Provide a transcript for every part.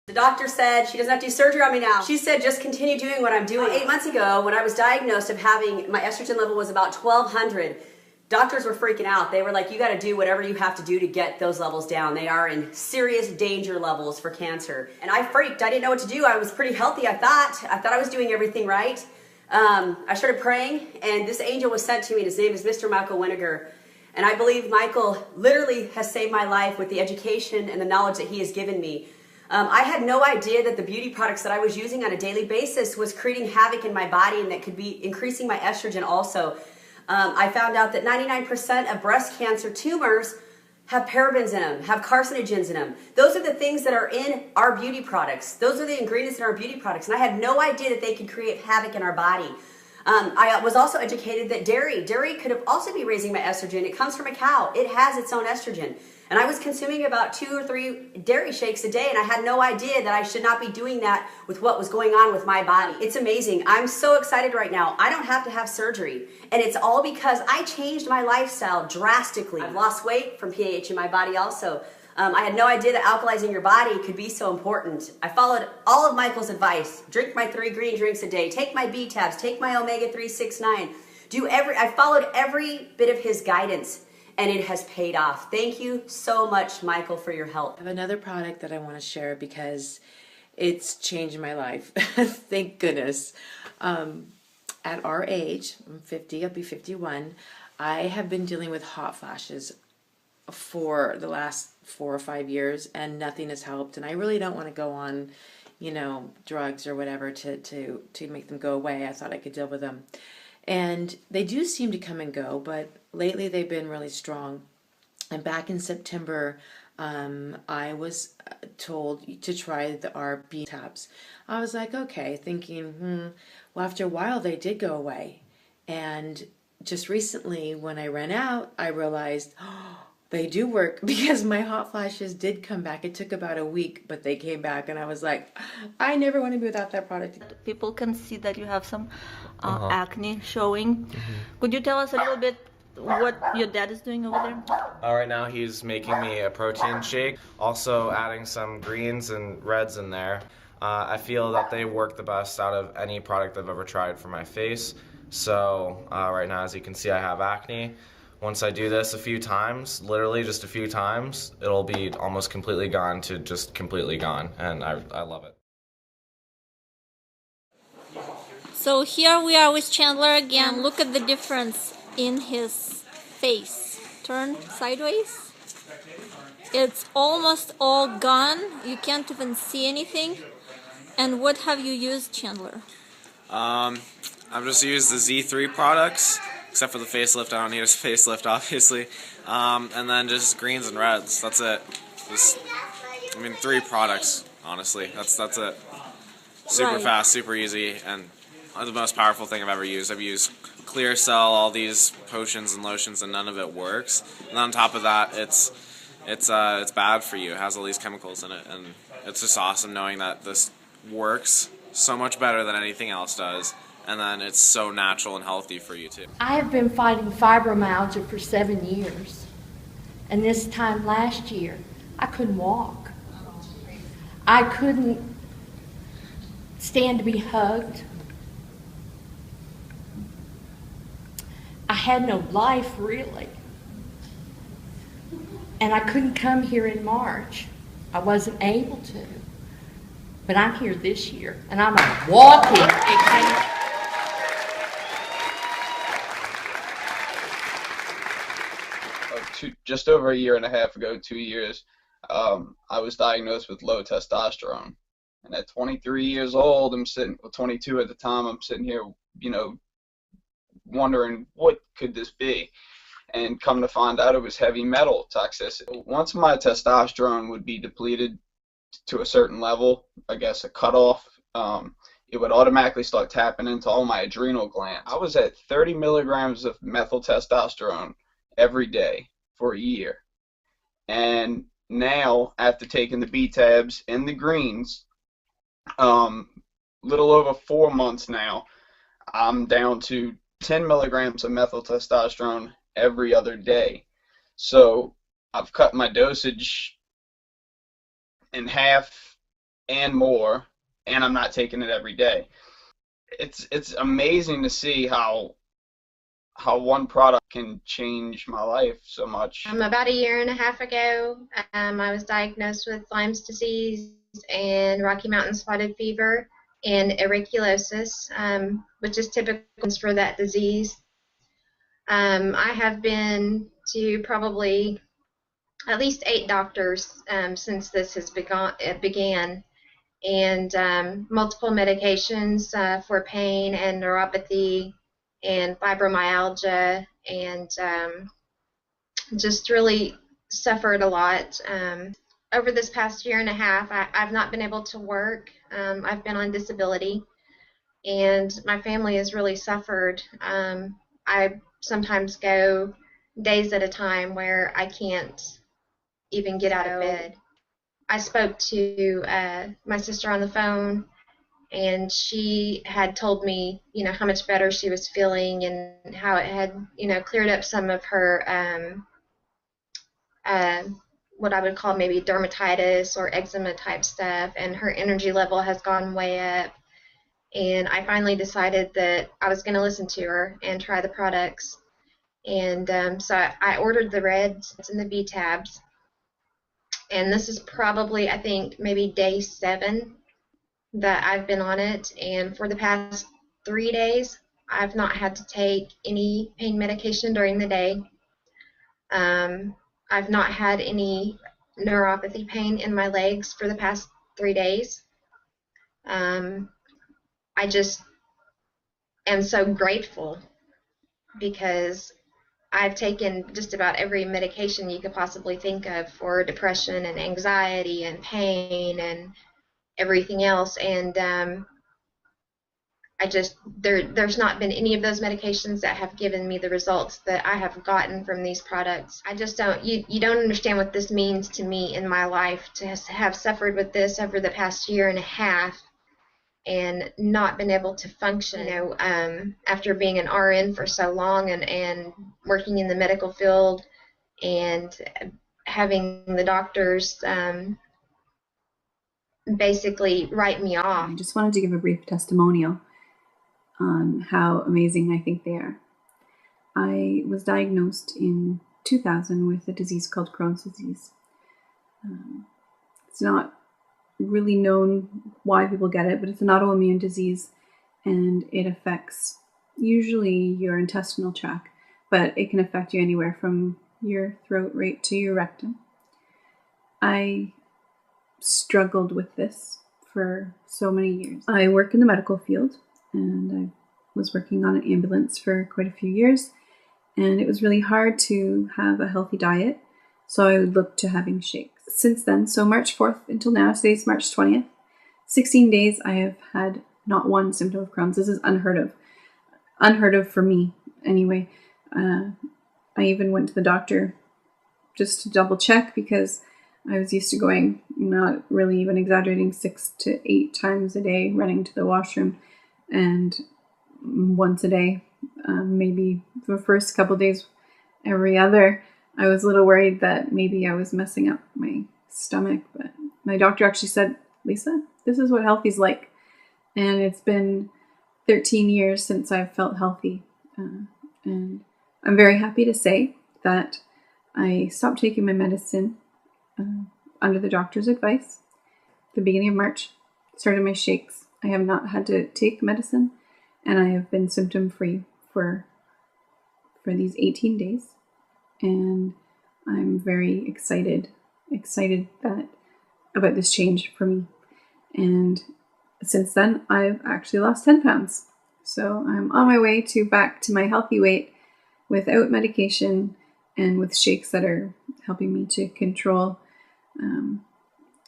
The doctor said she doesn't have to do surgery on me now. She said just continue doing what I'm doing. 8 months ago, when I was diagnosed of having, my estrogen level was about 1200, doctors were freaking out. They were like, you got to do whatever you have to do to get those levels down. They are in serious danger levels for cancer. And I freaked. I didn't know what to do. I was pretty healthy, I thought. I was doing everything right. I started praying, and this angel was sent to me. His name is Mr. Michael Winiger. And I believe Michael literally has saved my life with the education and the knowledge that he has given me. I had no idea that the beauty products that I was using on a daily basis was creating havoc in my body and that could be increasing my estrogen also. I found out that 99% of breast cancer tumors have parabens in them, have carcinogens in them. Those are the things that are in our beauty products. Those are the ingredients in our beauty products. And I had no idea that they could create havoc in our body. I was also educated that dairy could have also be raising my estrogen. It comes from a cow. It has its own estrogen. And I was consuming about 2 or 3 dairy shakes a day, and I had no idea that I should not be doing that with what was going on with my body. It's amazing. I'm so excited right now. I don't have to have surgery. And it's all because I changed my lifestyle drastically. I've lost weight from pH in my body also. I had no idea that alkalizing your body could be so important. I followed all of Michael's advice. Drink my 3 green drinks a day. Take my B-tabs. Take my omega-369. I followed every bit of his guidance, and it has paid off. Thank you so much, Michael, for your help. I have another product that I want to share because it's changed my life. Thank goodness. At our age, I'm 50, I'll be 51, I have been dealing with hot flashes for the last 4 or 5 years, and nothing has helped. And I really don't want to go on, drugs or whatever to make them go away. I thought I could deal with them. And they do seem to come and go, but lately they've been really strong. And back in September, I was told to try our B-tabs. I was like, okay, thinking, well, after a while they did go away. And just recently when I ran out, I realized, they do work, because my hot flashes did come back. It took about a week, but they came back, and I was like, I never want to be without that product. People can see that you have some acne showing. Could you tell us a little bit what your dad is doing over there? Right now he's making me a protein shake, also adding some greens and reds in there. I feel that they work the best out of any product I've ever tried for my face. So right now, as you can see, I have acne. Once I do this a few times, literally just a few times, it'll be almost completely gone to just completely gone, and I love it. So here we are with Chandler again. Look at the difference in his face. Turn sideways. It's almost all gone. You can't even see anything. And what have you used, Chandler? I've just used the Z3 products. Except for the facelift, I don't need a facelift, obviously. And then just greens and reds. That's it. 3 products, honestly. That's it. Super fast, super easy, and the most powerful thing I've ever used. I've used Clear Cell, all these potions and lotions, and none of it works. And on top of that, it's bad for you. It has all these chemicals in it, and it's just awesome knowing that this works so much better than anything else does. And then it's so natural and healthy for you too. I have been fighting fibromyalgia for 7 years. And this time last year, I couldn't walk. I couldn't stand to be hugged. I had no life, really. And I couldn't come here in March. I wasn't able to. But I'm here this year, and I'm a walking example. Just over a year and a half ago, 2 years, I was diagnosed with low testosterone. And at 23 years old, 22 at the time, I'm sitting here, wondering what could this be? And come to find out it was heavy metal toxicity. Once my testosterone would be depleted to a certain level, I guess a cutoff, it would automatically start tapping into all my adrenal glands. I was at 30 milligrams of methyl testosterone every day for a year. And now, after taking the B-tabs and the greens, little over 4 months now, I'm down to 10 milligrams of methyl testosterone every other day. So I've cut my dosage in half and more, and I'm not taking it every day. It's amazing to see how one product can change my life so much. About a year and a half ago, I was diagnosed with Lyme's disease and Rocky Mountain spotted fever and auriculosis, which is typical for that disease. I have been to probably at least 8 doctors since this has began, and multiple medications for pain and neuropathy and fibromyalgia, and just really suffered a lot. Over this past year and a half, I've not been able to work. I've been on disability, and my family has really suffered. I sometimes go days at a time where I can't even get out of bed. I spoke to my sister on the phone, and she had told me, how much better she was feeling and how it had, cleared up some of her what I would call maybe dermatitis or eczema type stuff, and her energy level has gone way up. And I finally decided that I was going to listen to her and try the products. And so I ordered the Reds and the B-Tabs. And this is probably, I think, maybe day 7 that I've been on it. And for the past 3 days, I've not had to take any pain medication during the day. I've not had any neuropathy pain in my legs for the past 3 days. I just am so grateful because I've taken just about every medication you could possibly think of for depression and anxiety and pain and everything else, and there's not been any of those medications that have given me the results that I have gotten from these products. I just don't, you don't understand what this means to me in my life, to have suffered with this over the past year and a half and not been able to function, after being an RN for so long and working in the medical field and having the doctors basically write me off. I just wanted to give a brief testimonial on how amazing I think they are. I was diagnosed in 2000 with a disease called Crohn's disease. It's not really known why people get it, but it's an autoimmune disease, and it affects usually your intestinal tract, but it can affect you anywhere from your throat right to your rectum. I struggled with this for so many years. I work in the medical field, and I was working on an ambulance for quite a few years, and it was really hard to have a healthy diet, so I would look to having shakes. Since then, so March 4th until now, today's March 20th, 16 days I have had not one symptom of Crohn's. This is unheard of. Unheard of for me, anyway. I even went to the doctor just to double check because I was used to going, not really even exaggerating, 6 to 8 times a day, running to the washroom, and once a day, maybe the first couple days every other. I was a little worried that maybe I was messing up my stomach, but my doctor actually said, Lisa, this is what healthy's like. And it's been 13 years since I've felt healthy. And I'm very happy to say that I stopped taking my medicine under the doctor's advice. At the beginning of March, started my shakes. I have not had to take medicine, and I have been symptom-free for these 18 days. And I'm very excited about this change for me. And since then, I've actually lost 10 pounds. So I'm on my way back to my healthy weight without medication and with shakes that are helping me to control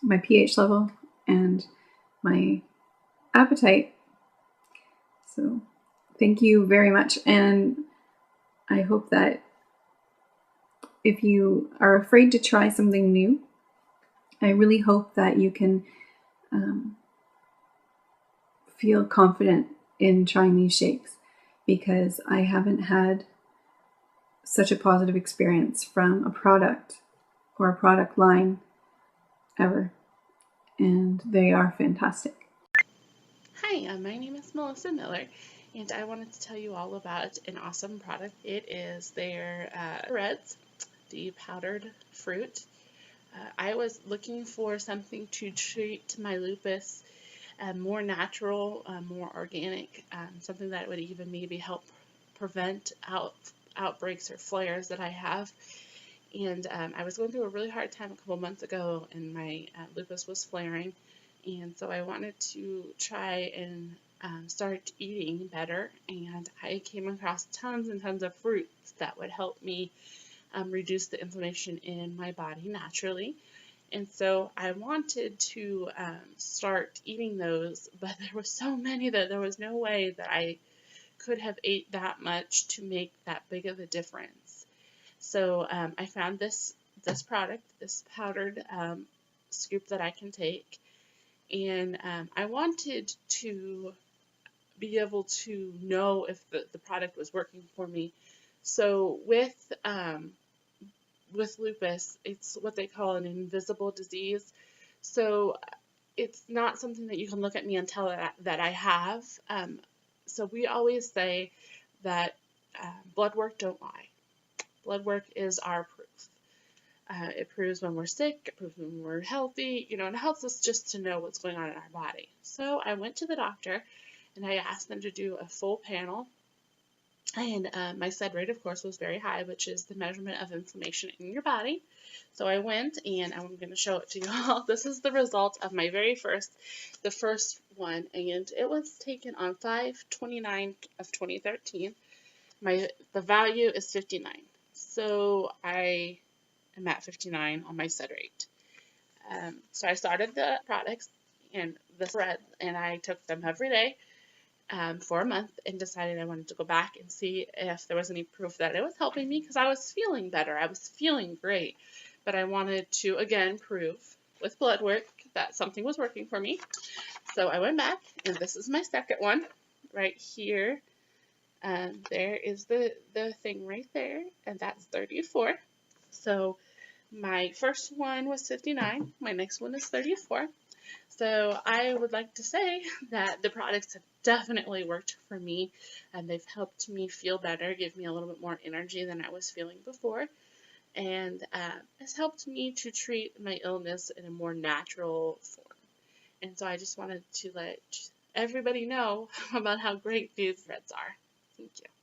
my pH level and my appetite. So thank you very much. And I hope that if you are afraid to try something new, I really hope that you can feel confident in trying these shakes, because I haven't had such a positive experience from a product or a product line ever. and they are fantastic. Hi, my name is Melissa Miller, and I wanted to tell you all about an awesome product. It is their Reds, the powdered fruit. I was looking for something to treat my lupus, more natural, more organic, something that would even maybe help prevent outbreaks or flares that I have. And I was going through a really hard time a couple months ago, and my lupus was flaring. And so I wanted to try and start eating better, and I came across tons and tons of fruits that would help me reduce the inflammation in my body naturally. And so I wanted to start eating those, but there were so many that there was no way that I could have ate that much to make that big of a difference. So I found this product, this powdered scoop that I can take. And I wanted to be able to know if the product was working for me. So with lupus, it's what they call an invisible disease. So it's not something that you can look at me and tell that I have. So we always say that blood work don't lie. Blood work is our proof. It proves when we're sick, it proves when we're healthy, you know, and it helps us just to know what's going on in our body. So I went to the doctor and I asked them to do a full panel, and my SED rate, of course, was very high, which is the measurement of inflammation in your body. So I went, and I'm going to show it to you all. This is the result of my the first one, and it was taken on 5/29 of 2013. The value is 59. So I am at 59 on my SED rate. So I started the products and the Red, and I took them every day for a month, and decided I wanted to go back and see if there was any proof that it was helping me, because I was feeling better. I was feeling great, but I wanted to again prove with blood work that something was working for me. So I went back, and this is my second one right here. There is the thing right there, and that's 34. So my first one was 59, my next one is 34. So I would like to say that the products have definitely worked for me, and they've helped me feel better, give me a little bit more energy than I was feeling before, and it's helped me to treat my illness in a more natural form. And so I just wanted to let everybody know about how great these Reds are. Thank you.